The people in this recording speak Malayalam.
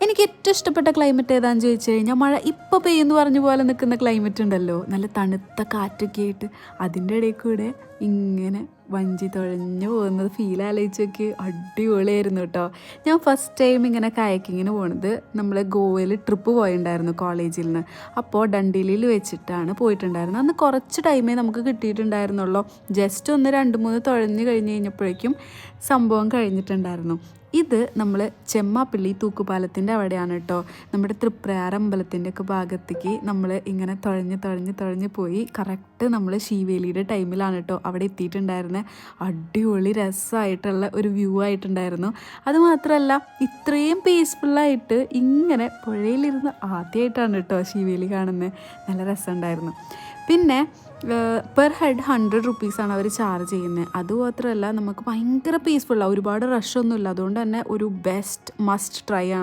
എനിക്ക് ഏറ്റവും ഇഷ്ടപ്പെട്ട ക്ലൈമറ്റ് ഏതാണെന്ന് ചോദിച്ചു കഴിഞ്ഞാൽ മഴ ഇപ്പോൾ പെയ്യുന്നു പറഞ്ഞ പോലെ നിൽക്കുന്ന ക്ലൈമറ്റ് ഉണ്ടല്ലോ, നല്ല തണുത്ത കാറ്റൊക്കെ ആയിട്ട് അതിൻ്റെ ഇടയിൽ കൂടെ ഇങ്ങനെ വഞ്ചി തുഴഞ്ഞു പോകുന്നത് ഫീൽ ആലോചിച്ചൊക്കെ അടിപൊളിയായിരുന്നു കേട്ടോ. ഞാൻ ഫസ്റ്റ് ടൈം ഇങ്ങനെ കയാക്കിങ്ങിന് പോകുന്നത് നമ്മൾ ഗോവയിൽ ട്രിപ്പ് പോയിട്ടുണ്ടായിരുന്നു കോളേജിൽ നിന്ന്. അപ്പോൾ ഡണ്ടീലിൽ വെച്ചിട്ടാണ് പോയിട്ടുണ്ടായിരുന്നത്. അന്ന് കുറച്ച് ടൈമേ നമുക്ക് കിട്ടിയിട്ടുണ്ടായിരുന്നുള്ളൂ. ജസ്റ്റ് ഒന്ന് 2-3 തുഴഞ്ഞ് കഴിഞ്ഞ് കഴിഞ്ഞപ്പോഴേക്കും സംഭവം കഴിഞ്ഞിട്ടുണ്ടായിരുന്നു. ഇത് നമ്മൾ ചെമ്മാപ്പള്ളി തൂക്കുപാലത്തിൻ്റെ അവിടെയാണ് കേട്ടോ. നമ്മുടെ തൃപ്രയാർ അമ്പലത്തിൻ്റെ ഒക്കെ ഭാഗത്തേക്ക് നമ്മൾ ഇങ്ങനെ തുഴഞ്ഞ് പോയി കറക്റ്റ് നമ്മൾ ശീവേലിയുടെ ടൈമിലാണ് കേട്ടോ അവിടെ എത്തിയിട്ടുണ്ടായിരുന്നത്. അടിപൊളി രസമായിട്ടുള്ള ഒരു വ്യൂ ആയിട്ടുണ്ടായിരുന്നു. അതുമാത്രമല്ല ഇത്രയും പീസ്ഫുള്ളായിട്ട് ഇങ്ങനെ പുഴയിലിരുന്ന് ആദ്യമായിട്ടാണ് കേട്ടോ ശീവേലി കാണുന്നത്. നല്ല രസമുണ്ടായിരുന്നു. പിന്നെ പെർ ഹെഡ് 100 റുപ്പീസാണ് അവർ ചാർജ് ചെയ്യുന്നത്. അതുമാത്രമല്ല നമുക്ക് ഭയങ്കര പീസ്ഫുള്ളാണ്, ഒരുപാട് റഷൊന്നുമില്ല. അതുകൊണ്ട് തന്നെ ഒരു ബെസ്റ്റ് മസ്റ്റ് ട്രൈ ആണ്.